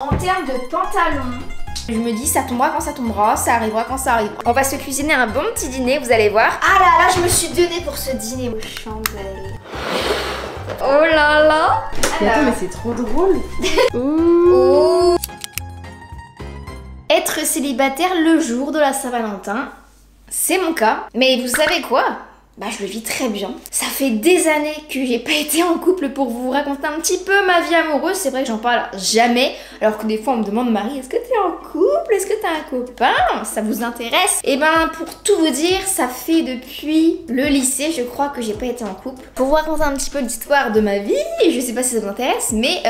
En termes de pantalon, je me dis ça tombera quand ça tombera, ça arrivera quand ça arrivera. On va se cuisiner un bon petit dîner, vous allez voir. Ah là là, je me suis donnée pour ce dîner aux chandelles. Oh là là. Mais attends, mais c'est trop drôle. Ouh. Être célibataire le jour de la Saint-Valentin, c'est mon cas. Mais vous savez quoi? Bah je le vis très bien. Ça fait des années que j'ai pas été en couple pour vous raconter un petit peu ma vie amoureuse. C'est vrai que j'en parle jamais. Alors que des fois on me demande, Marie, est-ce que t'es en couple? Est-ce que t'as un copain? Ça vous intéresse? Et ben pour tout vous dire, ça fait depuis le lycée, je crois que j'ai pas été en couple. Pour vous raconter un petit peu l'histoire de ma vie, je sais pas si ça vous intéresse, mais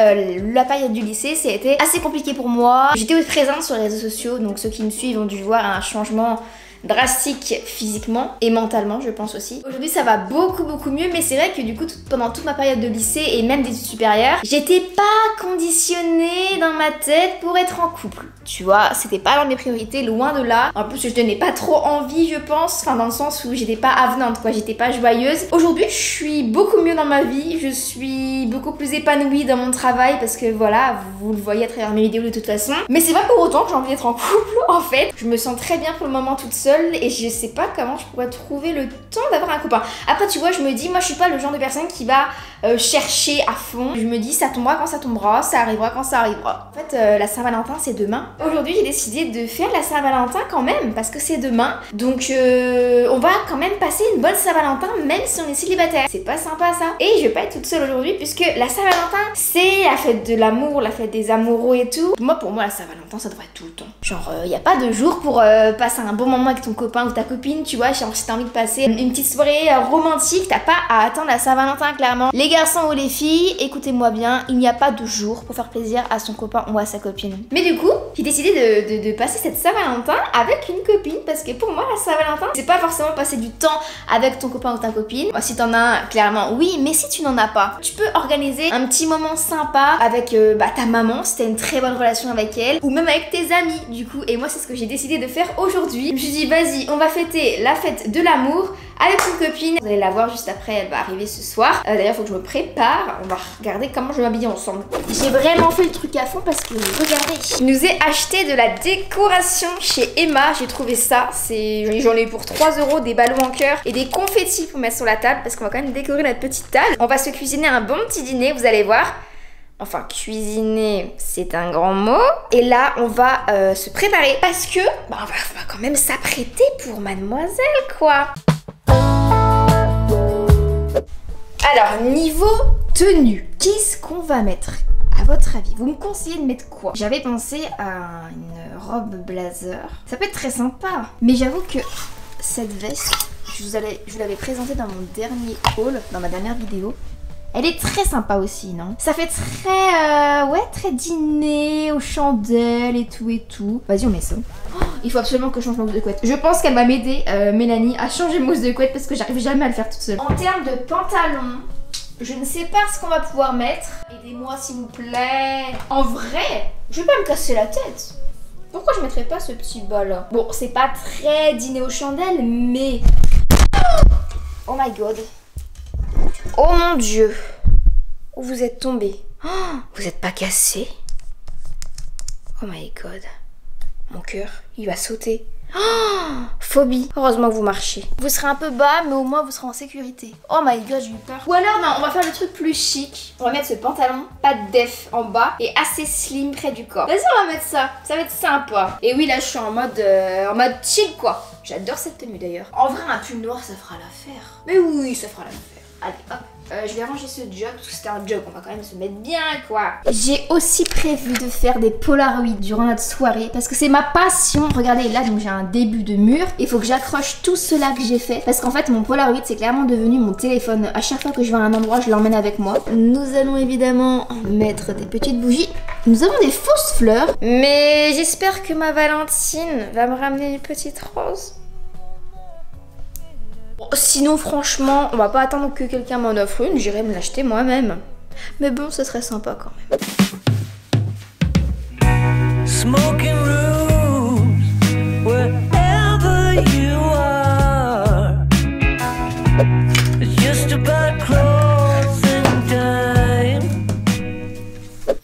la période du lycée, ça a été assez compliqué pour moi. J'étais présente sur les réseaux sociaux, donc ceux qui me suivent ont dû voir un changement drastique physiquement et mentalement, je pense aussi. Aujourd'hui ça va beaucoup mieux, mais c'est vrai que du coup pendant toute ma période de lycée et même d'études supérieures, j'étais pas conditionnée dans ma tête pour être en couple. Tu vois, c'était pas dans mes priorités, loin de là. En plus je donnais pas trop envie, je pense, enfin dans le sens où j'étais pas avenante quoi, j'étais pas joyeuse. Aujourd'hui je suis beaucoup mieux dans ma vie, je suis beaucoup plus épanouie dans mon travail parce que voilà, vous le voyez à travers mes vidéos de toute façon. Mais c'est pas pour autant que j'ai envie d'être en couple en fait. Je me sens très bien pour le moment toute seule et je sais pas comment je pourrais trouver le temps d'avoir un copain. Après tu vois, je me dis, moi je suis pas le genre de personne qui va chercher à fond. Je me dis ça tombera quand ça tombera, ça arrivera quand ça arrivera. En fait la Saint-Valentin c'est demain. Aujourd'hui j'ai décidé de faire la Saint-Valentin quand même parce que c'est demain. Donc on va quand même passer une bonne Saint-Valentin même si on est célibataire. C'est pas sympa ça. Et je vais pas être toute seule aujourd'hui puisque la Saint-Valentin c'est la fête de l'amour, la fête des amoureux et tout. Pour moi la Saint-Valentin ça devrait être tout le temps. Genre y a pas de jour pour passer un bon moment avec ton copain ou ta copine, tu vois. Genre si t'as envie de passer une petite soirée romantique, t'as pas à attendre la Saint-Valentin clairement. Les garçons ou les filles, écoutez-moi bien, il n'y a pas de jour pour faire plaisir à son copain ou à sa copine. Mais du coup, j'ai décidé de passer cette Saint-Valentin avec une copine parce que pour moi la Saint-Valentin, c'est pas forcément passer du temps avec ton copain ou ta copine. Moi, si t'en as un, clairement oui, mais si tu n'en as pas, tu peux organiser un petit moment sympa avec ta maman si t'as une très bonne relation avec elle, ou même avec tes amis du coup. Et moi c'est ce que j'ai décidé de faire aujourd'hui. Je me suis dit vas-y, on va fêter la fête de l'amour avec une copine. Vous allez la voir juste après, elle va arriver ce soir. D'ailleurs faut que je me prépare, on va regarder comment je vais m'habiller ensemble. J'ai vraiment fait le truc à fond parce que regardez, je nous ai acheté de la décoration chez Emma. J'ai trouvé ça, j'en ai eu pour 3 €, des ballons en cœur et des confettis pour mettre sur la table parce qu'on va quand même décorer notre petite table. On va se cuisiner un bon petit dîner, vous allez voir. Enfin, cuisiner, c'est un grand mot. Et là, on va se préparer parce que on va quand même s'apprêter pour mademoiselle, quoi. Alors, niveau tenue, qu'est-ce qu'on va mettre? À votre avis, vous me conseillez de mettre quoi? J'avais pensé à une robe blazer. Ça peut être très sympa. Mais j'avoue que cette veste, je vous l'avais présentée dans mon dernier haul, dans ma dernière vidéo. Elle est très sympa aussi, non? Ça fait très, très dîner aux chandelles et tout. Vas-y, on met ça. Oh, il faut absolument que je change ma mousse de couette. Je pense qu'elle va m'aider, Mélanie, à changer ma mousse de couette parce que j'arrive jamais à le faire toute seule. En termes de pantalon, je ne sais pas ce qu'on va pouvoir mettre. Aidez-moi s'il vous plaît. En vrai, je vais pas me casser la tête. Pourquoi je mettrais pas ce petit bas là? Bon, c'est pas très dîner aux chandelles, mais... Oh my god. Oh mon dieu. Où vous êtes tombé? Oh, vous êtes pas cassé? Oh my god. Mon cœur, il va sauter. Oh, phobie. Heureusement que vous marchez. Vous serez un peu bas, mais au moins vous serez en sécurité. Oh my god, j'ai eu peur. Ou alors, non, on va faire le truc plus chic. On va mettre ce pantalon, pas de def en bas et assez slim près du corps. Vas-y, on va mettre ça. Ça va être sympa. Et oui, là, je suis en mode chill, quoi. J'adore cette tenue d'ailleurs. En vrai, un pull noir, ça fera l'affaire. Mais oui, ça fera l'affaire. Allez, hop. Je vais ranger ce jog parce que c'était un jog, on va quand même se mettre bien quoi. J'ai aussi prévu de faire des polaroids durant notre soirée parce que c'est ma passion. Regardez là, donc j'ai un début de mur. Il faut que j'accroche tout cela que j'ai fait parce qu'en fait mon polaroid c'est clairement devenu mon téléphone. À chaque fois que je vais à un endroit, je l'emmène avec moi. Nous allons évidemment mettre des petites bougies. Nous avons des fausses fleurs. Mais j'espère que ma Valentine va me ramener une petite rose. Sinon franchement, on va pas attendre que quelqu'un m'en offre une, j'irai me l'acheter moi-même. Mais bon, ce serait sympa quand même. Smoking rooms, wherever you are. It's just about closing time.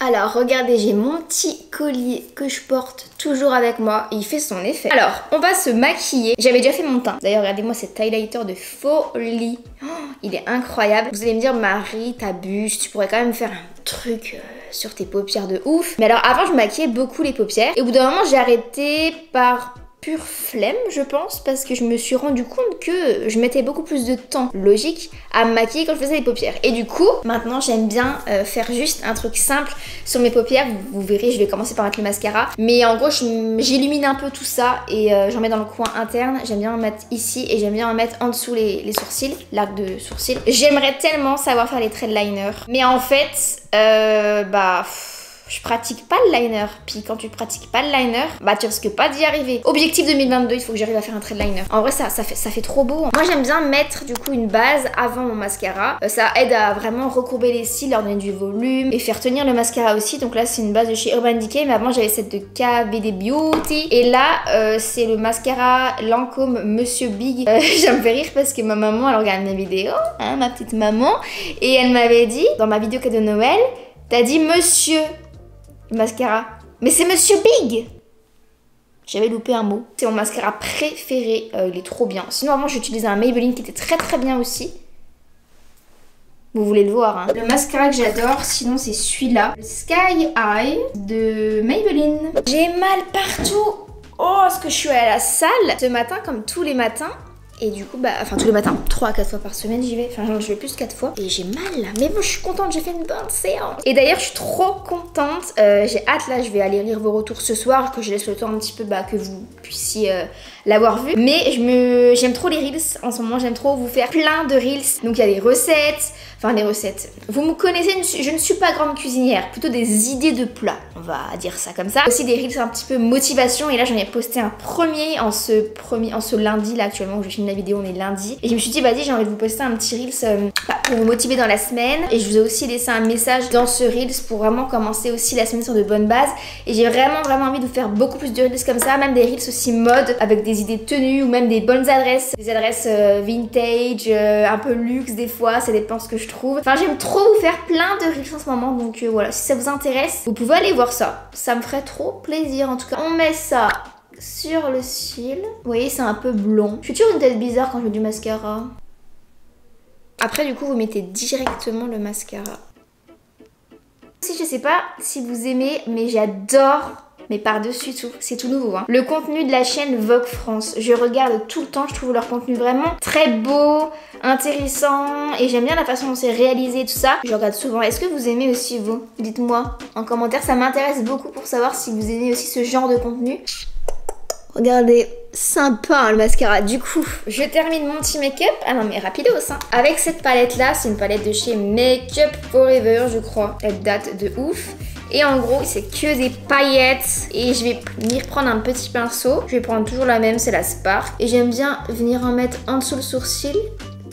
Alors regardez, j'ai mon petit collier que je porte toujours avec moi et il fait son effet. Alors, on va se maquiller. J'avais déjà fait mon teint. D'ailleurs, regardez-moi cet highlighter de folie. Oh, il est incroyable. Vous allez me dire, Marie, t'abuses, tu pourrais quand même faire un truc sur tes paupières de ouf. Mais alors, avant, je maquillais beaucoup les paupières. Et au bout d'un moment, j'ai arrêté par pure flemme, je pense, parce que je me suis rendu compte que je mettais beaucoup plus de temps, logique, à me maquiller quand je faisais les paupières. Et du coup, maintenant, j'aime bien faire juste un truc simple sur mes paupières. Vous verrez, je vais commencer par mettre le mascara. Mais en gros, j'illumine un peu tout ça et j'en mets dans le coin interne. J'aime bien en mettre ici et j'aime bien en mettre en dessous les sourcils, l'arc de sourcil. J'aimerais tellement savoir faire les traits de liner. Mais en fait, je pratique pas le liner. Puis quand tu pratiques pas le liner, bah tu risques pas d'y arriver. Objectif 2022, il faut que j'arrive à faire un trait de liner. En vrai, ça fait trop beau. Moi, j'aime bien mettre du coup une base avant mon mascara. Ça aide à vraiment recourber les cils, leur donner du volume et faire tenir le mascara aussi. Donc là, c'est une base de chez Urban Decay, mais avant, j'avais celle de KVD Beauty. Et là, c'est le mascara Lancôme Monsieur Big. Ça me fait rire parce que ma maman, elle regarde mes vidéos, hein, ma petite maman, et elle m'avait dit, dans ma vidéo cadeau de Noël, t'as dit Monsieur mascara. Mais c'est Monsieur Big. J'avais loupé un mot. C'est mon mascara préféré. Il est trop bien. Sinon, avant, j'utilisais un Maybelline qui était très bien aussi. Vous voulez le voir, hein. Le mascara que j'adore, sinon, c'est celui-là. Le Sky High de Maybelline. J'ai mal partout. Oh, est-ce que je suis allée à la salle ce matin, comme tous les matins. Et du coup, enfin tous les matins, 3 à 4 fois par semaine j'y vais. Enfin je vais plus 4 fois. Et j'ai mal là. Mais bon, je suis contente, j'ai fait une bonne séance. Et d'ailleurs, je suis trop contente. J'ai hâte là, je vais aller lire vos retours ce soir. Que je laisse le temps un petit peu que vous puissiez l'avoir vu. Mais j'aime trop les reels. En ce moment, j'aime trop vous faire plein de reels. Donc il y a des recettes. Enfin des recettes. Vous me connaissez, je ne suis pas grande cuisinière. Plutôt des idées de plats. On va dire ça comme ça. Aussi des reels un petit peu motivation. Et là, j'en ai posté un premier en ce lundi là actuellement où je filme la vidéo, on est lundi. Et je me suis dit, vas-y, j'ai envie de vous poster un petit reels pour vous motiver dans la semaine. Et je vous ai aussi laissé un message dans ce reels pour vraiment commencer aussi la semaine sur de bonnes bases. Et j'ai vraiment envie de vous faire beaucoup plus de reels comme ça, même des reels aussi mode avec des idées de tenues ou même des bonnes adresses. Des adresses vintage, un peu luxe des fois, ça dépend ce que je trouve. Enfin, j'aime trop vous faire plein de reels en ce moment. Donc voilà, si ça vous intéresse, vous pouvez aller voir ça. Ça me ferait trop plaisir en tout cas. On met ça sur le cil. Vous voyez, c'est un peu blond. Je suis toujours une tête bizarre quand je mets du mascara. Après, du coup, vous mettez directement le mascara. Si je sais pas si vous aimez, mais j'adore, mais par-dessus tout, c'est tout nouveau, hein, le contenu de la chaîne Vogue France. Je regarde tout le temps, je trouve leur contenu vraiment très beau, intéressant, et j'aime bien la façon dont c'est réalisé et tout ça. Je regarde souvent. Est-ce que vous aimez aussi, vous? Dites-moi en commentaire, ça m'intéresse beaucoup pour savoir si vous aimez aussi ce genre de contenu. Regardez, sympa hein, le mascara. Du coup, je termine mon petit make-up. Ah non mais rapidos hein. Avec cette palette là, c'est une palette de chez Make Up Forever je crois. Elle date de ouf. Et en gros, c'est que des paillettes. Et je vais venir prendre un petit pinceau. Je vais prendre toujours la même, c'est la Spark. Et j'aime bien venir en mettre en dessous le sourcil.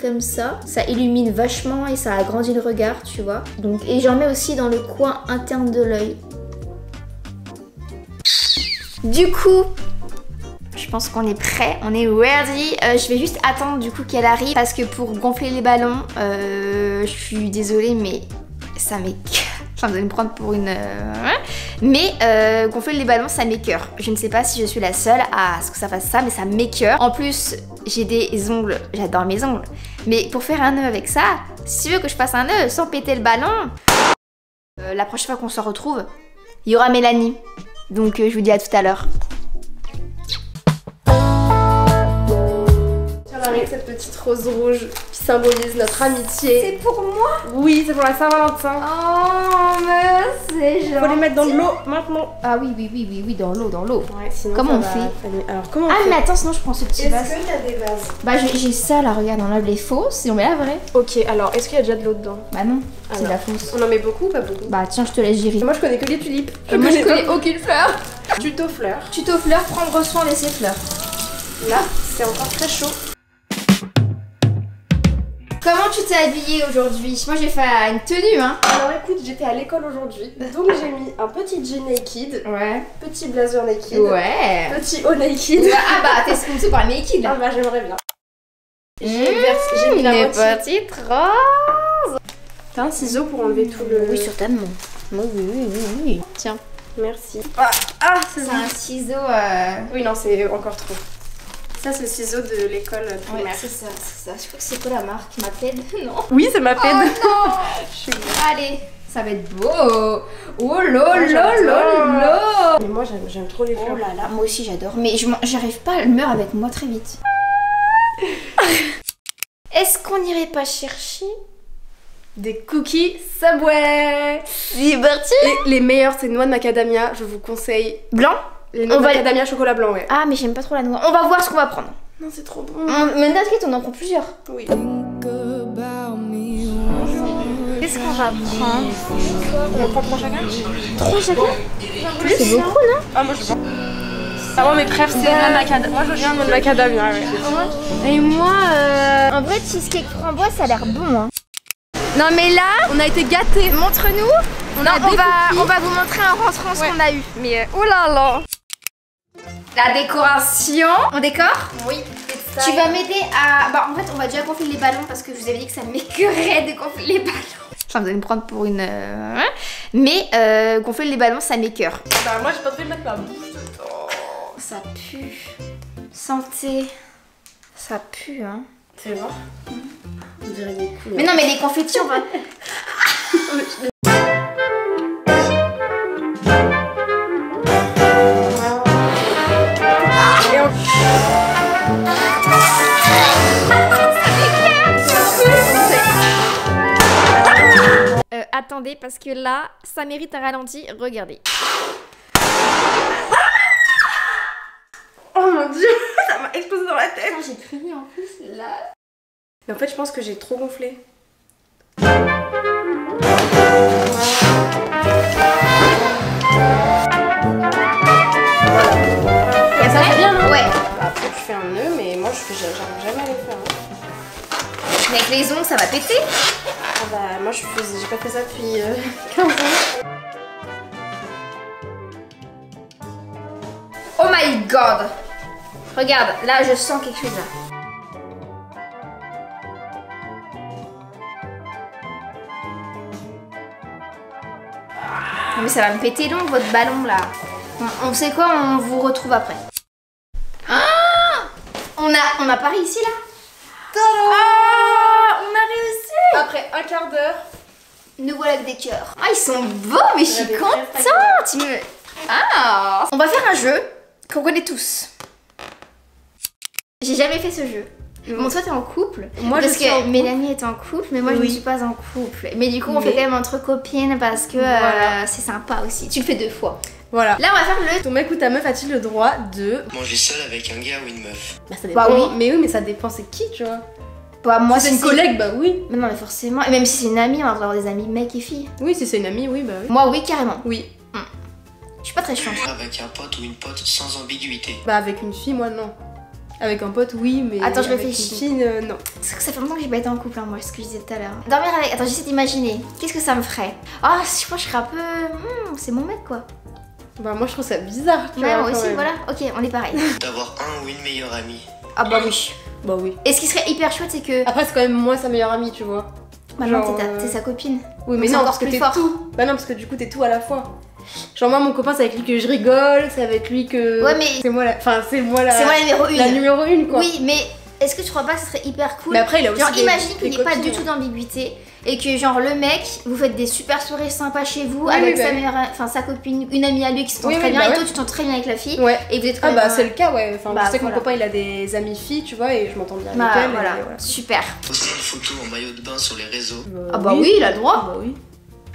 Comme ça. Ça illumine vachement et ça agrandit le regard, tu vois. Donc, et j'en mets aussi dans le coin interne de l'œil. Du coup... je pense qu'on est prêt, on est ready. Je vais juste attendre du coup qu'elle arrive parce que pour gonfler les ballons, je suis désolée mais ça m'écoeure. Je vais me prendre pour une... Mais gonfler les ballons ça m'écoeure. Je ne sais pas si je suis la seule à ce que ça fasse ça mais ça m'écoeure. En plus j'ai des ongles, j'adore mes ongles. Mais pour faire un nœud avec ça, si tu veux que je fasse un nœud sans péter le ballon, la prochaine fois qu'on se retrouve, il y aura Mélanie. Donc je vous dis à tout à l'heure. Avec cette petite rose rouge qui symbolise notre amitié. C'est pour moi? Oui, c'est pour la Saint-Valentin. Oh, mais c'est gentil. Faut les mettre dans de l'eau maintenant. Ah oui, dans l'eau, Ouais, sinon comment on fait Alors comment on fait? fait? Mais attends, sinon je prends ce petit vase. Est-ce que t'as des vases? Bah j'ai ça là, regarde, on lave les fausses et on met la vraie. Ok, alors est-ce qu'il y a déjà de l'eau dedans? Bah non, c'est alors, de la fausse. On en met beaucoup ou pas beaucoup? Bah tiens, je te laisse gérer. Moi je connais que les tulipes. Moi je connais aucune fleur. Tuto fleurs. Tuto fleurs, prendre soin de ses fleurs. Là, c'est encore très chaud. Comment tu t'es habillée aujourd'hui? Moi j'ai fait une tenue hein. Alors écoute, j'étais à l'école aujourd'hui, donc j'ai mis un petit jean naked, ouais, petit blazer naked, ouais, petit haut naked. Ah bah t'es sponsor par Naked là. Ah bah j'aimerais bien. J'ai mis la moitié. Petite rose. T'as un ciseau pour enlever tout le... Oui certainement. Oui. Tiens. Merci. C'est un ciseau. Oui, non, c'est encore trop. Ça, c'est le ciseau de l'école primaire. Ouais, c'est ça. Je crois que c'est quoi la marque? Ma pède? Non. Oui, c'est ma pède. Oh non. Allez, ça va être beau. Oh là. Mais moi, j'aime trop les fleurs. Oh là là, moi aussi j'adore. Mais j'arrive pas, elle meurt avec moi très vite. Est-ce qu'on n'irait pas chercher des cookies Subway? C'est parti. Et les meilleurs, c'est noix de macadamia. Je vous conseille. Blanc? Les noix de macadamia chocolat blanc, ouais. Ah, mais j'aime pas trop la noix. On va voir ce qu'on va prendre. Non, c'est trop bon. Mais t'inquiète, on en prend plusieurs. Oui. Qu'est-ce qu'on va prendre? On prend 3 chacun? 3 chacun? C'est beaucoup, non? Ah, moi je prends. Ah, moi mes préfs c'est noix de macadamia. Moi je veux bien noix de macadamia, ouais. Et moi, en vrai, cheesecake framboise, ça a l'air bon, hein. Non, mais là, On a été gâtés. montre-nous. On va vous montrer en rentrant ce qu'on a eu. Mais oh là là. La décoration. On décore? Oui. Tu vas m'aider à... Bah en fait on va déjà gonfler les ballons parce que je vous avais dit que ça m'écœurait de gonfler les ballons. Enfin vous allez me prendre pour une... Mais gonfler les ballons ça m'écœure. Bah moi j'ai pas trop de mettre ma bouche dedans. Ça pue. Santé. Ça pue hein. C'est vrai. On dirait des couilles. Mais non mais les confettis on va... Attendez parce que là ça mérite un ralenti, regardez. Oh mon dieu, ça m'a explosé dans la tête. J'ai crié en plus là. Mais en fait je pense que j'ai trop gonflé. Et ça fait bien non? Ouais. Après tu fais un nœud mais moi j'arrive jamais à les faire. Mais avec les ongles ça va péter. Ah bah moi j'ai pas fait ça depuis 15 ans. Oh my god. Regarde, là je sens quelque chose là. Non mais ça va me péter donc votre ballon là. On sait quoi, on vous retrouve après. Ah, on a Paris ici là. Ah, on a réussi. Après un quart d'heure. Nous voilà avec des cœurs. Ah ils sont beaux mais je suis contente. Ah, on va faire un jeu qu'on connaît tous. J'ai jamais fait ce jeu. Bon, toi t'es en couple. Moi parce je suis en que Mélanie est en couple, mais moi je ne suis pas en couple. Mais du coup on fait quand même entre copines parce que c'est sympa aussi. Tu le fais 2 fois. Voilà. Là on va faire le... Ton mec ou ta meuf a-t-il le droit de manger seul avec un gars ou une meuf? Bah ça dépend. Bah oui. Mais oui mais ça dépend c'est qui tu vois. Bah moi si c'est une collègue bah oui. Mais non mais forcément. Et même si c'est une amie, on va avoir des amis mecs et filles. Oui si c'est une amie oui bah oui. Moi oui carrément. Oui. Je suis pas très chiante. Avec un pote ou une pote sans ambiguïté. Bah avec une fille moi non. Avec un pote oui mais... Attends je avec réfléchis. Une fille non. Parce que ça fait longtemps que j'ai pas été en couple hein, moi, ce que je disais tout à l'heure. Dormir avec... Attends j'essaie d'imaginer. Qu'est-ce que ça me ferait? Ah je pense que je serais un peu... c'est mon mec quoi. Bah moi je trouve ça bizarre tu Ouais vois. moi aussi même. voilà. Ok on est pareil. D'avoir un ou une meilleure amie. Ah bah oui. Bah oui. Et ce qui serait hyper chouette c'est que... Après c'est quand même moi sa meilleure amie tu vois. Maintenant Genre, t'es sa copine. Oui mais c'est non encore parce que plus t'es fort. tout. Bah non parce que du coup t'es tout à la fois. Genre moi mon copain c'est avec lui que je rigole, c'est avec lui que... Ouais mais... C'est moi la... Enfin c'est moi la... C'est moi la numéro 1. La numéro 1 quoi. Oui mais est-ce que tu crois pas que ce serait hyper cool? Mais après il a aussi genre des, imagine des qu'il n'y ait pas copines, du tout d'ambiguïté et que genre le mec vous faites des super soirées sympas chez vous Oui, avec oui, sa bah meilleure, enfin sa copine, une amie à lui qui s'entend Oui, très oui, bien bah et ouais. toi tu t'entends très bien avec la fille Ouais. et vous êtes Ah quand bah même, c'est le cas ouais. Enfin Bah, je sais que voilà. mon copain il a des amies filles tu vois et je m'entends bien bah, avec elle. voilà. Et voilà. Super. Poster une photo en maillot de bain sur les réseaux. Ah bah oui, il a le droit. Bah oui.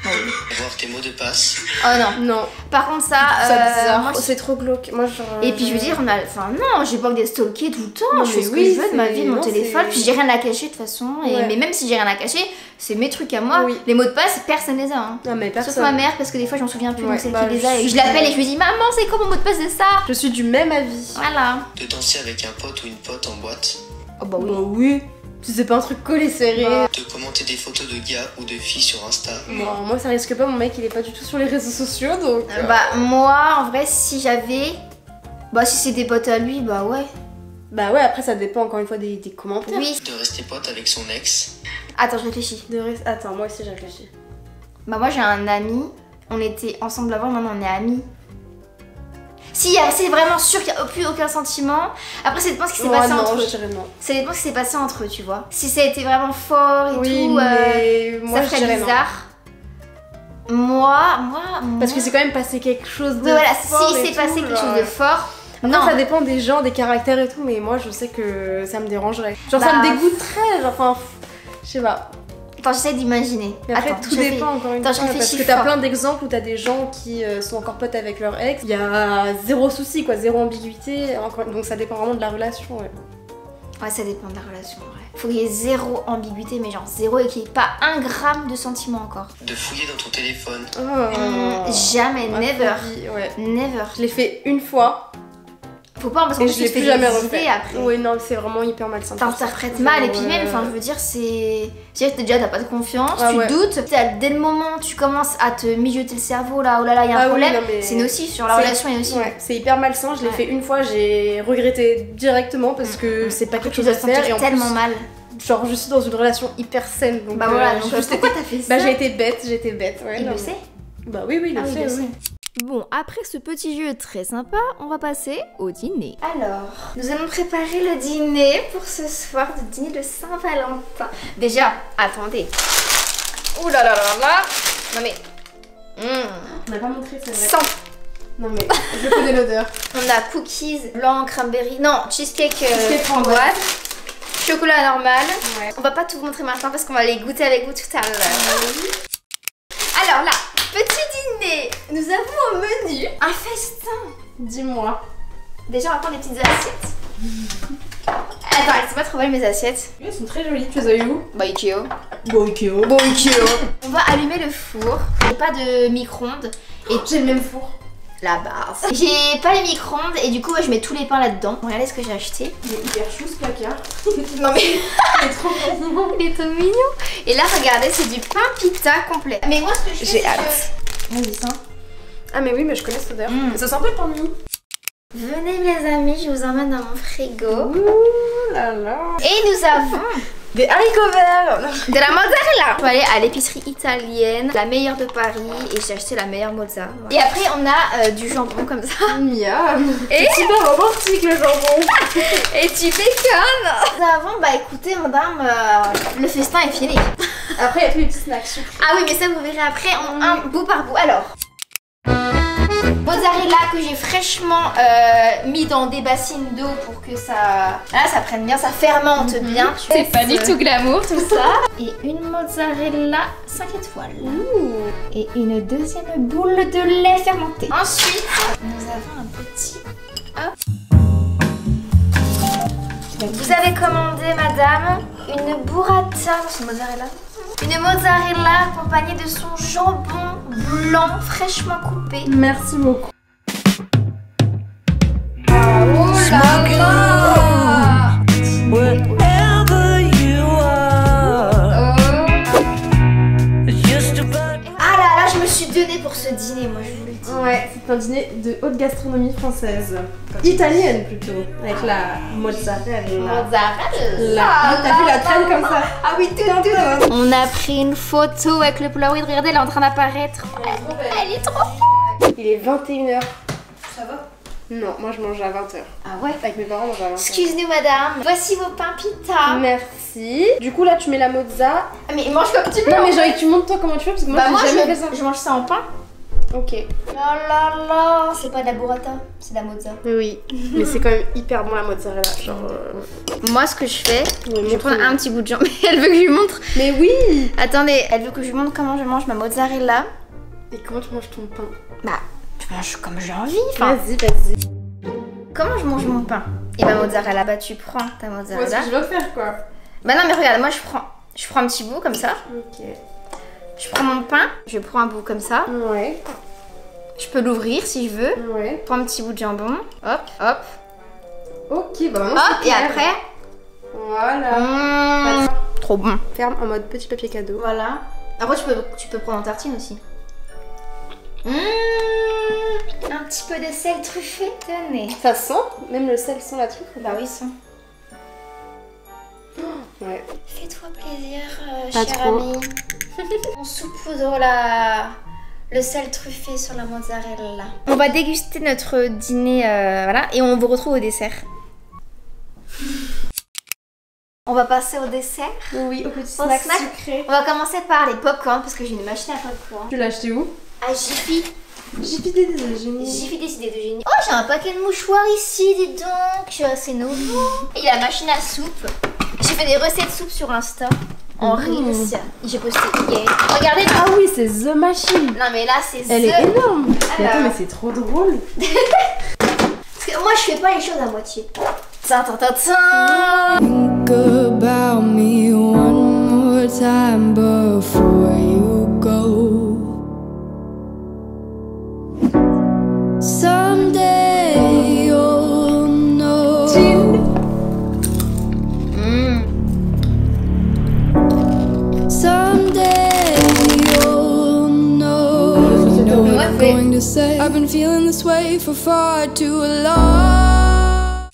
Voir tes mots de passe. Oh non. Non. Par contre ça, Ça bizarre. moi, C'est trop glauque. Moi genre. et puis je veux dire, enfin non, j'ai pas que des stalkers tout le temps, Non, je fais mais ce que oui, je veux de ma c'est- vie, de mon non, téléphone, c'est- puis j'ai rien à cacher de toute façon, et... Ouais. mais même si j'ai rien à cacher, c'est mes trucs à moi, Oui. les mots de passe, personne les a. Hein. Non mais personne. Sauf ma mère, parce que des fois je m'en souviens plus, Ouais, donc c'est elle bah, qui les a, et je je l'appelle et je lui dis maman, c'est quoi mon mot de passe de ça? Je suis du même avis. Voilà. De danser avec un pote ou une pote en boîte. Oh bah oui. Bah oui. Si c'est pas un truc collé serré. Bah. De commenter des photos de gars ou de filles sur Insta. Bon, moi ça risque pas, mon mec il est pas du tout sur les réseaux sociaux donc. Bah moi, en vrai, si j'avais... Bah si c'est des potes à lui, bah ouais. Bah ouais, après ça dépend encore une fois des commentaires. Oui. De rester pote avec son ex. Attends, je réfléchis. Attends, moi aussi j'ai réfléchi. Bah moi j'ai un ami, On était ensemble avant, maintenant on est amis. Si, c'est vraiment sûr qu'il n'y a plus aucun sentiment. Après, ça dépend ce qui s'est passé entre eux. Je dirais non. Ça dépend ce qui s'est passé entre eux, tu vois. Si ça a été vraiment fort et oui, tout, mais moi, ça ferait bizarre. Moi... Parce que c'est quand même passé quelque chose de oui, voilà, fort. Si c'est passé quelque chose de fort... Non, ça dépend des gens, des caractères et tout, mais moi je sais que ça me dérangerait. Genre ça me dégoûterait, genre enfin, je sais pas. Attends, j'essaie d'imaginer. Mais après, tout dépend encore une fois. Parce que t'as plein d'exemples où t'as des gens qui sont encore potes avec leur ex. Il y a zéro souci, quoi, zéro ambiguïté. Donc ça dépend vraiment de la relation, ouais. Ouais, ça dépend de la relation, ouais. Faut qu'il y ait zéro ambiguïté, mais genre zéro et qu'il n'y ait pas 1 gramme de sentiment encore. De fouiller dans ton téléphone. Jamais, never. Ouais. Never. Je l'ai fait une fois. Faut pas, parce que je l'ai plus jamais refait après. Oui, non, c'est vraiment hyper malsain. T'interprètes mal, et puis même, enfin, je veux dire, c'est. C'est-à-dire que déjà, t'as pas de confiance, tu doutes. Dès le moment où tu commences à te mijoter le cerveau, là, oh là là, il y a un problème, c'est nocif sur la relation et aussi. Ouais, c'est hyper malsain, je l'ai fait une fois, j'ai regretté directement parce que c'est pas quelque chose à faire. Et en tellement mal. Genre, je suis dans une relation hyper saine. Donc, bah voilà, donc pourquoi t'as fait ça? Bah, j'étais bête. Ouais, il le sait? Bah oui, il le sait, oui. Bon, après ce petit jeu très sympa, on va passer au dîner. Alors, nous allons préparer le dîner pour ce soir, le dîner de Saint-Valentin. Déjà, attendez. Ouh là là là là. Non mais... On n'a pas montré, c'est vrai. Sans. Non mais, je connais l'odeur. On a cookies blanc, cranberry, non, cheesecake framboise. Chocolat normal. Ouais. On va pas tout vous montrer maintenant parce qu'on va les goûter avec vous tout à l'heure. Alors là, petit dîner. Nous avons au menu un festin. Dis-moi. Déjà, on va prendre les petites assiettes. Attends, elles sont pas trop belles mes assiettes. Elles sont très jolies. Tu les as eu où? Bah Ikea. Bon Ikea. On va allumer le four. J'ai pas de micro-ondes. Et j'ai le même four. La base. J'ai pas les micro-ondes et du coup je mets tous les pains là-dedans. Regardez ce que j'ai acheté. Il est hyper chou ce placard. Non mais il est trop mignon. Il est trop mignon. Et là regardez, c'est du pain pita complet. Mais moi ce que je fais, j'ai hâte. Vas-y ça. Ah mais oui, mais je connais cette odeur. Ça sent un peu le pain mignon. Venez les amis, je vous emmène dans mon frigo. Ouh là là. Et nous avons des haricots verts. De la mozzarella. Je suis allée à l'épicerie italienne, la meilleure de Paris, et j'ai acheté la meilleure mozzarella. Et après on a du jambon comme ça. Miam. Et c'est super romantique le jambon. Et tu béconnes. Nous avons, bah écoutez madame, le festin est fini. Après il y a tous les petits snacks sucrés. Ah oui mais ça vous verrez après en un bout par bout. Alors mozzarella que j'ai fraîchement mis dans des bassines d'eau pour que ça prenne bien, ça fermente bien. C'est pas du tout glamour tout ça. Et une mozzarella 5 étoiles. Et une deuxième boule de lait fermenté. Ensuite, nous avons un petit... Vous avez commandé, madame, une burrata, c'est mozzarella. Une mozzarella accompagnée de son jambon blanc fraîchement coupé. Merci beaucoup. Oh là là! Ah là là, je me suis donnée pour ce dîner, moi je vous le dis. Ouais, c'est un dîner de haute gastronomie française. Italienne plutôt, avec la mozzarella. T'as vu la traîne comme ça? Ah oui, tout. On a pris une photo avec le Polaroid, regardez, elle est en train d'apparaître. Elle est trop folle. Il est 21h. Ça va? Non, moi je mange à 20h. Ah ouais? Avec mes parents, on va à 20h. Excuse-nous madame, voici vos pains pita. Merci. Du coup là tu mets la mozza. Ah, mais mange comme tu veux. Non mais j'ai envie que tu montres toi comment tu fais parce que moi j'ai jamais fait ça. Je mange ça en pain. Ok. Oh là là, c'est pas de la burrata, c'est de la mozza. Oui, mais c'est quand même hyper bon la mozzarella. Genre. Moi, ce que je fais, oui, je vais prendre un petit bout de jambon. Elle veut que je lui montre. Mais oui. Attendez, elle veut que je lui montre comment je mange ma mozzarella. Et comment tu manges ton pain? Bah, je mange comme j'ai envie. Vas-y. Comment je mange mon pain et ma mozzarella? Bah, tu prends ta mozzarella. Ouais, ce que je dois faire quoi. Bah non, mais regarde, moi je prends un petit bout comme ça. Ok. Je prends mon pain, je prends un bout comme ça. Ouais. Je peux l'ouvrir si je veux. Ouais. Je prends un petit bout de jambon. Hop, hop. Ok, bah maintenant hop, et après. Voilà. Trop bon. Ferme en mode petit papier cadeau. Voilà. Après, tu peux prendre en tartine aussi. Un petit peu de sel truffé, tenez. Ça sent? Même le sel sent la truffe? Bah oui, ça. Ouais. Fais-toi plaisir, Pas cher trop. ami. On saupoudre Le sel truffé sur la mozzarella. On va déguster notre dîner, voilà, et on vous retrouve au dessert. On va passer au dessert. Oui, au petit snack sucré. On va commencer par les popcorn parce que j'ai une machine à popcorn. Tu l'as acheté où? À Jiffy. Jiffy des idées de génie. Jiffy des idées de génie. Oh, j'ai un paquet de mouchoirs ici, dis donc. Je suis assez nouveau. Et il y a la machine à soupe. J'ai fait des recettes de soupe sur Insta. En Reels. J'ai posté hier. Regardez. Ah oui, c'est The Machine. Non mais là c'est Elle est énorme. Mais attends, mais c'est trop drôle. Parce que moi je fais pas les choses à moitié. Think about me one more time before you go. Someday you'll know. Someday you'll know. You know what I'm going to say. I've been feeling this way for far too long.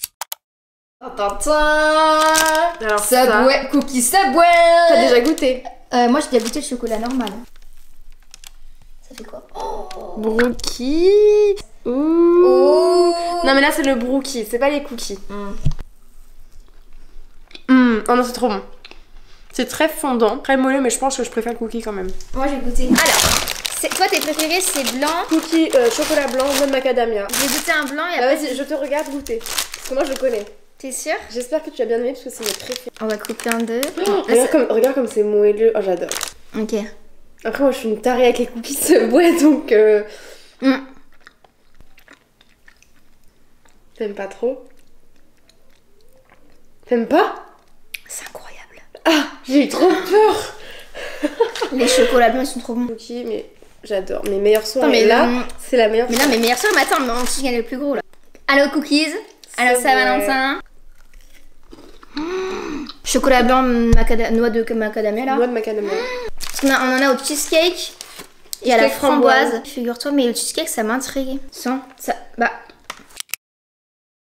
Alors Subway, cookie Subway. T'as déjà goûté? Moi j'ai déjà goûté le chocolat normal. Ça fait quoi? Brookie. Ouh. Non mais là c'est le brookie, c'est pas les cookies. Oh non, c'est trop bon. C'est très fondant, très moelleux, mais je pense que je préfère le cookie quand même. Moi j'ai goûté. Alors, toi tes préférés c'est blanc. Cookie chocolat blanc, noix de macadamia. J'ai goûté un blanc et Bah après. vas-y, je te regarde goûter. Parce que moi je le connais. T'es sûre? J'espère que tu as bien aimé parce que c'est mes préférés. On va couper un d'eux. Regarde comme c'est moelleux. Oh j'adore. Ok. Après moi je suis une tarée avec les cookies Subway donc T'aimes pas trop? T'aimes pas? C'est incroyable. Ah, j'ai eu trop peur. Les chocolats blancs ils sont trop bons. Cookies, mais j'adore. Mes meilleurs soirs. Attends, mais là, c'est la meilleure. Mais non, mais meilleur soir, mais attends, on s'y gagne le plus gros là. Allo cookies. Allo Saint-Valentin. Chocolat blanc, noix de macadamia là. Noix de macadamia. Parce qu'on on en a au cheesecake et à la framboise. Figure-toi, mais le cheesecake ça m'intrigue. Ça, bah.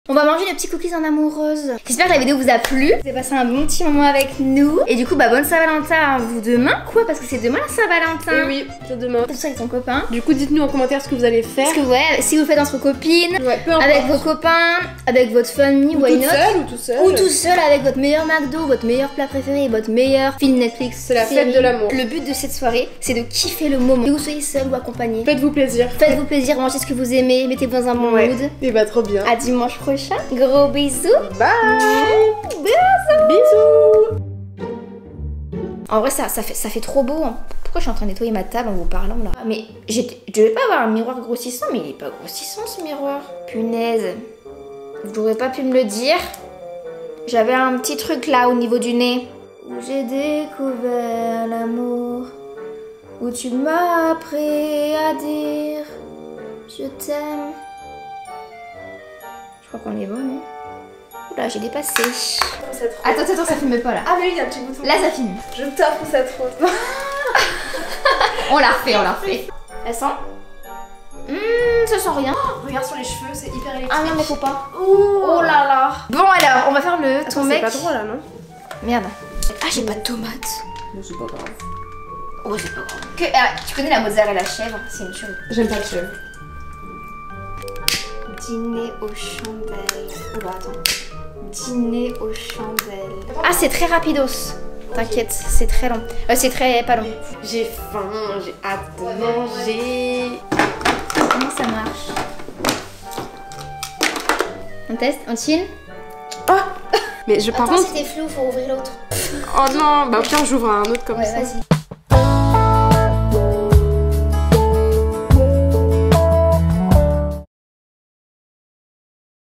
On va manger nos petits cookies en amoureuse. J'espère que la vidéo vous a plu. Vous avez passé un bon petit moment avec nous. Et du coup, bah bonne Saint-Valentin à vous demain, quoi, parce que c'est demain la Saint-Valentin. Et oui, c'est demain. Tout ça avec ton copain. Du coup, dites-nous en commentaire ce que vous allez faire. Parce que ouais, si vous le faites entre copines, ouais, peu avec vos copains, avec votre famille, ou why not. seul, ou tout seul. Ou tout seul avec votre meilleur McDo, votre meilleur plat préféré, votre meilleur film Netflix. C'est la fête de l'amour. Le but de cette soirée, c'est de kiffer le moment. Que vous soyez seul ou accompagné. Faites-vous plaisir. Faites-vous plaisir, mangez ce que vous aimez, mettez-vous dans un bon mood. Et bah trop bien. À dimanche prochain. Gros bisous. Bye. Bisous. Bisous. En vrai, ça fait trop beau. Hein. Pourquoi je suis en train de nettoyer ma table en vous parlant là? Mais je devais pas avoir un miroir grossissant, mais il est pas grossissant ce miroir. Punaise. Vous n'auriez pas pu me le dire? J'avais un petit truc là au niveau du nez. Où j'ai découvert l'amour. Où tu m'as appris à dire je t'aime. Je crois qu'on est bon, non? Oula, j'ai dépassé. Attends, ça filme pas là. Ah, mais oui, il y a un petit bouton. Là, ça filme. Je t'offre cette photo. On l'a refait. Elle sent? Ça sent rien. Oh, regarde sur les cheveux, c'est hyper électrique. Ah non, mais faut pas. Oh là là. Bon, alors, on va faire le ton mec. C'est pas drôle là, non? Merde. Ah, j'ai pas de tomates. Non, c'est pas grave. Oh, c'est pas grave. Tu connais la mozzarella chèvre? C'est une tuerie. J'aime pas le chèvre. Dîner aux chandelles. Oula, attends. Dîner aux chandelles. Ah, c'est très rapidos. T'inquiète, c'est très long. C'est très pas long. J'ai faim, j'ai hâte de manger. Comment ça marche? On teste? On chill? Ah. Mais par contre... c'était flou, faut ouvrir l'autre. Oh non, bah tiens, j'ouvre un autre comme ça. Ouais, vas-y.